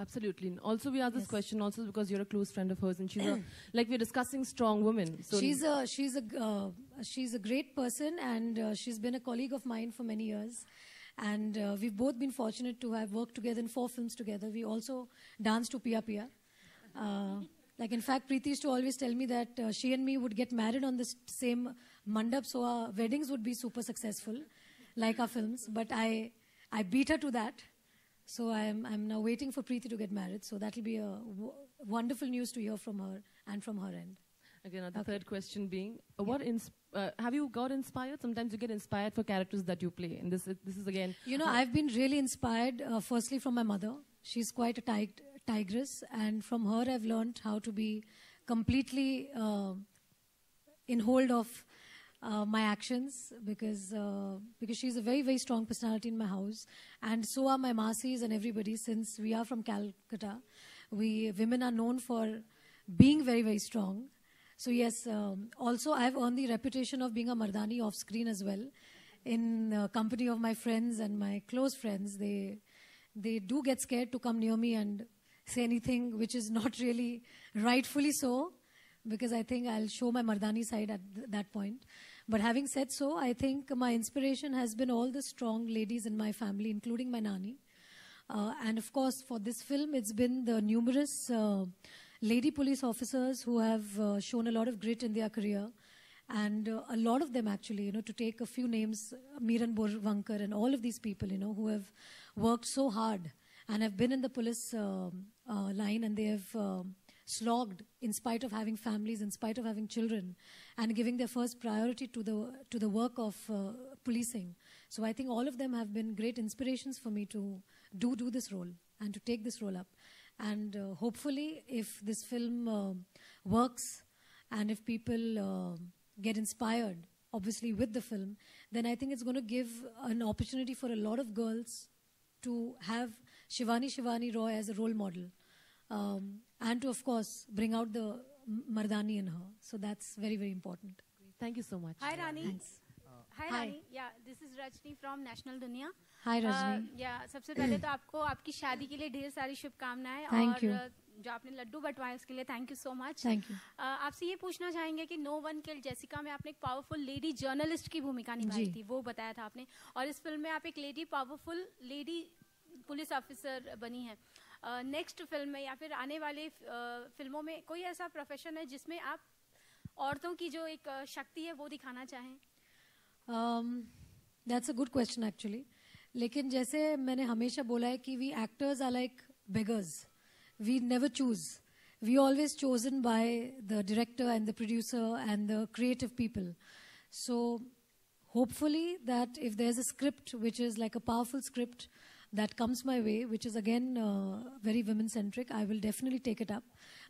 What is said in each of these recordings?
Absolutely. And also, we asked this question also because you're a close friend of hers, and she's like we're discussing strong women. So she's a great person, and she's been a colleague of mine for many years. And we've both been fortunate to have worked together in 4 films together. We also danced to Pia Pia. Like, in fact, Preeti used to always tell me that she and me would get married on the same mandap, so our weddings would be super successful, like our films. But I beat her to that. So I'm now waiting for Preeti to get married. So that'll be a wonderful news to hear from her and from her end. Again, the third question being, have you got inspired? Sometimes you get inspired for characters that you play. And this is again... You know, I've been really inspired, firstly, from my mother. She's quite a tigress. And from her, I've learned how to be completely in hold of my actions, because she's a very, very strong personality in my house, and so are my Masis and everybody. Since we are from Calcutta, women are known for being very, very strong. So yes, also I've earned the reputation of being a Mardani off screen as well. In company of my friends and my close friends, they do get scared to come near me and say anything which is not really rightfully so, because I think I'll show my Mardani side at that point. But having said so, I think my inspiration has been all the strong ladies in my family, including my Nani. And of course, for this film, it's been the numerous lady police officers who have shown a lot of grit in their career. And a lot of them actually, to take a few names, Miran Borvankar and all of these people, who have worked so hard and have been in the police line, and they have slogged in spite of having families, in spite of having children, and giving their first priority to the work of policing. So I think all of them have been great inspirations for me to do this role and to take this role up. And hopefully, if this film works and if people get inspired, obviously, with the film, then I think it's going to give an opportunity for a lot of girls to have Shivani Roy as a role model. And to, of course, bring out the Mardani in her. So that's very, very important. Thank you so much. Hi, Rani. Thanks. Hi, Rani. Yeah, this is Rajni from National Dunia. Hi, Rajni. Yeah, सबसे पहले तो आपको आपकी शादी के लिए ढेर सारी शुभकामनाएं, Thank you. और जो आपने लड्डू बंटवाए उसके लिए thank you so much. Thank you. आपसे ये पूछना चाहेंगे कि नो वन किल्ड जेसिका में आपने एक पावरफुल लेडी जर्नलिस्ट की भूमिका निभाई थी, वो बताया था आपने, और इस फिल्म में आप एक lady powerful lady police officer बनी है. नेक्स्ट फिल्म में या फिर आने वाले फिल्मों में कोई ऐसा प्रोफेशन है जिसमें आप औरतों की जो एक शक्ति है वो दिखाना चाहें? That's a good question actually. लेकिन जैसे मैंने हमेशा बोला है कि we actors are like beggars. We never choose. We always chosen by the director and the producer and the creative people. So hopefully that if there's a script which is like a powerful script that comes my way, which is again very women-centric, I will definitely take it up.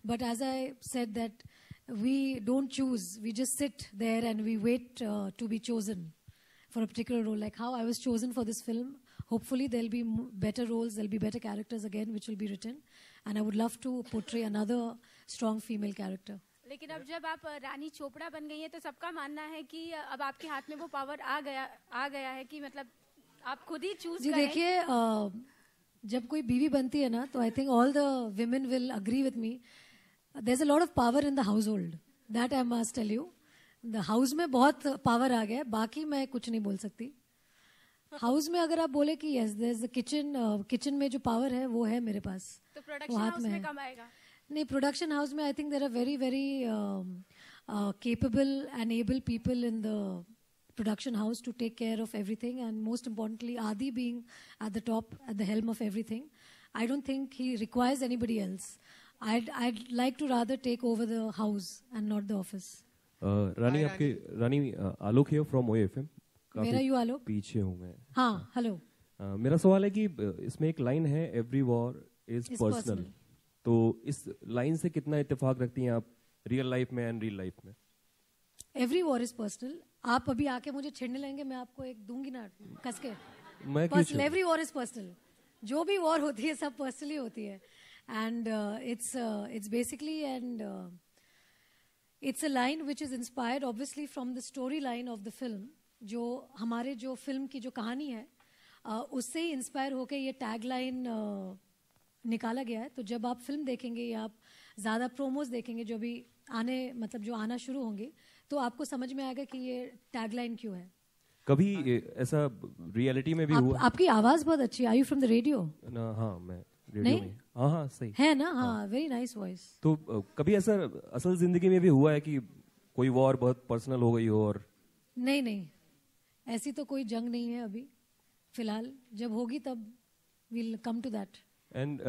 But as I said that we don't choose, we just sit there and we wait to be chosen for a particular role. Like how I was chosen for this film, hopefully there'll be better roles, there'll be better characters again which will be written. And I would love to portray another strong female character. लेकिन अब जब आप रानी चोपड़ा बन गई हैं तो सबका मानना है कि अब आपके हाथ में वो पावर आ गया है कि मतलब आप खुद ही चूज करें. जी देखिए, जब कोई बीवी बनती है ना तो I think all the women will agree with me. There is a lot of power in the household, that I must tell you. The house में बहुत पावर आ गया है, बाकी मैं कुछ नहीं बोल सकती. हाउस में अगर आप बोले कि yes there is the kitchen में जो पावर है वो है मेरे पास. तो प्रोडक्शन हाउस में कम आएगा? नहीं, प्रोडक्शन हाउस में I think there are very very capable and able people in the production house to take care of everything, and most importantly Adi being at the top, at the helm of everything. I don't think he requires anybody else. I'd like to rather take over the house and not the office. Rani, Rani, Alok here from OFM. Where are you, Alok? पीछे हूँ मैं. हाँ, hello. मेरा सवाल है कि इसमें एक लाइन है every war is personal. तो इस लाइन से कितना इत्तेफाक रखती हैं आप रियल लाइफ में एंड रियल लाइफ में? Every war is personal. आप अभी आके मुझे छेड़ने लेंगे, मैं आपको एक दूंगी ना कस के. Personal, every war is personal. जो भी war होती है सब पर्सनली होती है. And it's basically and it's a line which is inspired obviously from the storyline of the film. जो हमारे जो फिल्म की जो कहानी है उससे ही इंस्पायर होके ये टैग लाइन निकाला गया है। तो जब आप फिल्म देखेंगे या आप ज़्यादा प्रोमोज देखेंगे जो भी आने मतलब जो आना शुरू होंगे, तो आपको समझ में आएगा कि ये टैगलाइन क्यों है। कभी ऐसा रियलिटी में भी हुआ? आपकी आवाज़ बहुत अच्छी है। Are you from the radio? हाँ, मैं रेडियो में। हाँ सही है ना। हाँ, वेरी नाइस वॉइस। तो कभी ऐसा असल जिंदगी में भी हुआ है कि कोई वॉर बहुत पर्सनल हो गई हो? और नहीं, ऐसी तो कोई जंग नहीं है अभी फिलहाल। जब होगी तब will come to that. And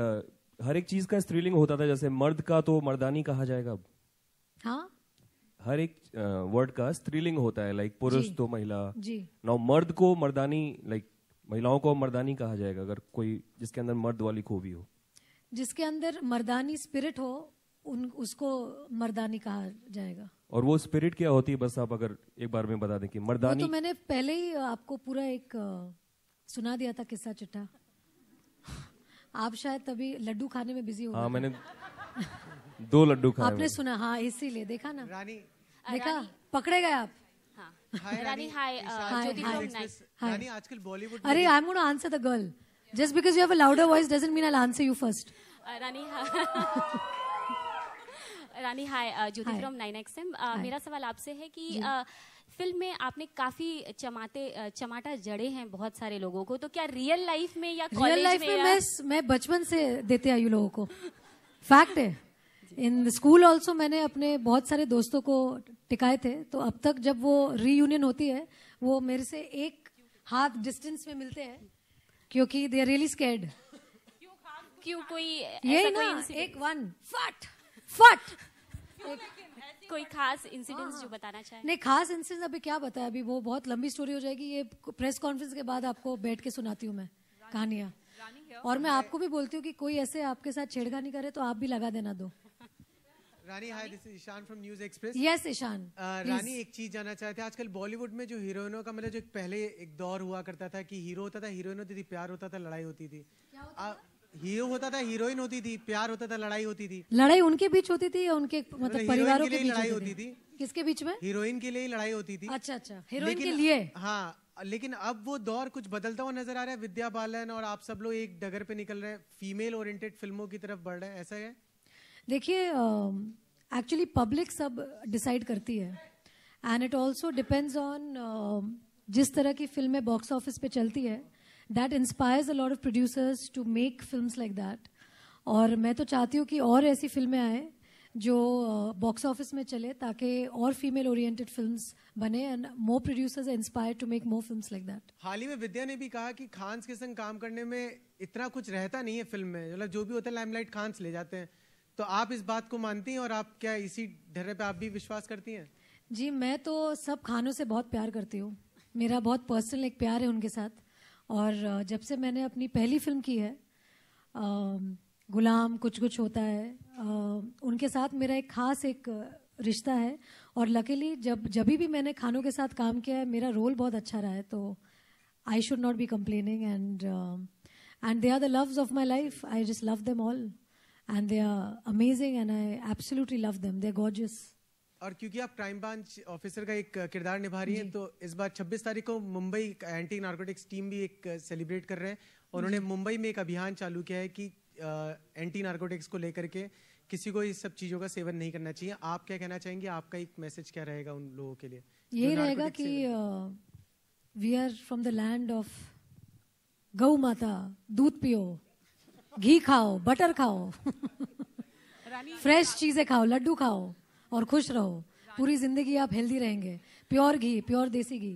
हर एक चीज का स्त्रीलिंग होता था, जैसे मर्द का तो मर्दानी कहा जाएगा अब। हाँ, हर एक वर्ड का स्त्रीलिंग होता है, लाइक पुरुष तो महिला जी। नाउ मर्द को मर्दानी, लाइक महिलाओं को मर्दानी कहा जाएगा अगर कोई जिसके अंदर मर्द वाली खूबी हो। जिसके अंदर मर्दानी स्पिरिट हो उसको मर्दानी कहा जाएगा। और वो स्पिरिट क्या होती है, बस आप अगर एक बार में बता दें कि मर्दानी। वो तो मैंने पहले ही आपको पूरा एक सुना दिया था किस्सा चिट्ठा। आप शायद तभी लड्डू खाने में बिजी हो। हाँ, मैंने 2 लड्डू खाए। आपने सुना? हाँ, इसीलिए देखा ना। रानी देखा, पकड़े गए आप। हाय रानी, हाय ज्योति फ्रॉम नाइट। रानी आजकल बॉलीवुड अरे, I am gonna answer the girl. Just because you have a louder voice doesn't mean I will answer you first. Rani hi, Jyoti from 9XM। मेरा सवाल आपसे है कि फिल्म में आपने काफी चमाटा जड़े हैं बहुत सारे लोगों को, तो क्या रियल लाइफ में या रियल लाइफ में मैं बचपन से देते आई हूँ लोगों को। फैक्ट है। इन स्कूल ऑल्सो मैंने अपने बहुत सारे दोस्तों को टिकाए थे। तो अब तक जब वो रीयूनियन होती है, वो मेरे से एक हाथ डिस्टेंस में मिलते हैं, क्योंकि दे आर रियली स्कैर्ड। क्यों? कोई ये ऐसा ना कोई एक वन फट कोई खास इंसिडेंट्स जो बताना चाहे? नहीं, खास इंसिडेंट अभी क्या बताया, अभी वो बहुत लंबी स्टोरी हो जाएगी। ये प्रेस कॉन्फ्रेंस के बाद आपको बैठ के सुनाती हूँ मैं कहानियां। और मैं आपको भी बोलती हूँ कि कोई ऐसे आपके साथ छेड़खानी करे तो आप भी लगा देना दो। Rani hi, this is Ishaan from News Express. Yes Ishaan. Rani, एक चीज जानना चाहते हैं, आजकल बॉलीवुड में जो हीरोइनों का मतलब जो पहले एक दौर हुआ करता था कि हीरो होता था, हीरोइन होती थी, प्यार होता था, लड़ाई होती थी। हीरो होता था, हीरोइन होती थी, प्यार होता था, लड़ाई होती थी। लड़ाई उनके बीच होती थी या उनके मतलब परिवारों के बीच लड़ाई होती थी? किसके बीच में? हीरोइन के लिए लड़ाई होती थी। अच्छा, हीरोइन के लिए। हाँ, लेकिन अब वो दौर कुछ बदलता हुआ नजर आ रहा है। विद्या बालन और आप सब लोग एक डगर पे निकल रहे हैं, फीमेल ओरिएंटेड फिल्मों की तरफ बढ़ रहे हैं, ऐसा है? देखिए, एक्चुअली पब्लिक सब डिसाइड करती है, and it also depends on जिस तरह की फिल्में बॉक्स ऑफिस पे चलती है, that inspires a lot of producers to make films like that. और मैं तो चाहती हूँ कि और ऐसी फिल्में आए जो बॉक्स ऑफिस में चले, ताकि और फीमेल ओरिएंटेड फिल्म्स बने and more producers are inspired to make more films like that. हाल ही में विद्या ने भी कहा कि खान्स के संग काम करने में इतना कुछ रहता नहीं है फिल्म में, मतलब जो भी होता है लाइमलाइट खान्स ले जाते हैं। तो आप इस बात को मानती हैं और आप क्या इसी ढर्रे पे आप भी विश्वास करती हैं? जी, मैं तो सब खानों से बहुत प्यार करती हूँ। मेरा बहुत पर्सनल एक प्यार है उनके साथ। और जब से मैंने अपनी पहली फिल्म की है गुलाम, कुछ होता है, उनके साथ मेरा एक खास एक रिश्ता है। और लकीली जब भी मैंने खानों के साथ काम किया है, मेरा रोल बहुत अच्छा रहा है। तो I should not be complaining and they are the loves of my life. I just love them all and they are amazing and I absolutely love them. They're gorgeous. और क्योंकि आप क्राइम ब्रांच ऑफिसर का एक किरदार निभा रही हैं, तो इस बार 26 तारीख को मुंबई एंटी नार्कोटिक्स टीम भी एक सेलिब्रेट कर रहे हैं। उन्होंने मुंबई में एक अभियान चालू किया है कि एंटी नार्कोटिक्स को लेकर के किसी को इस सब चीजों का सेवन नहीं करना चाहिए। आप क्या कहना चाहेंगे? आपका एक मैसेज क्या रहेगा उन लोगों के लिए? यही रहेगा कि we are from the land of गौ माता, दूध पियो, घी खाओ, बटर खाओ, फ्रेश चीजें खाओ, लड्डू खाओ और खुश रहो। पूरी जिंदगी आप हेल्दी रहेंगे। प्योर घी, प्योर देसी घी।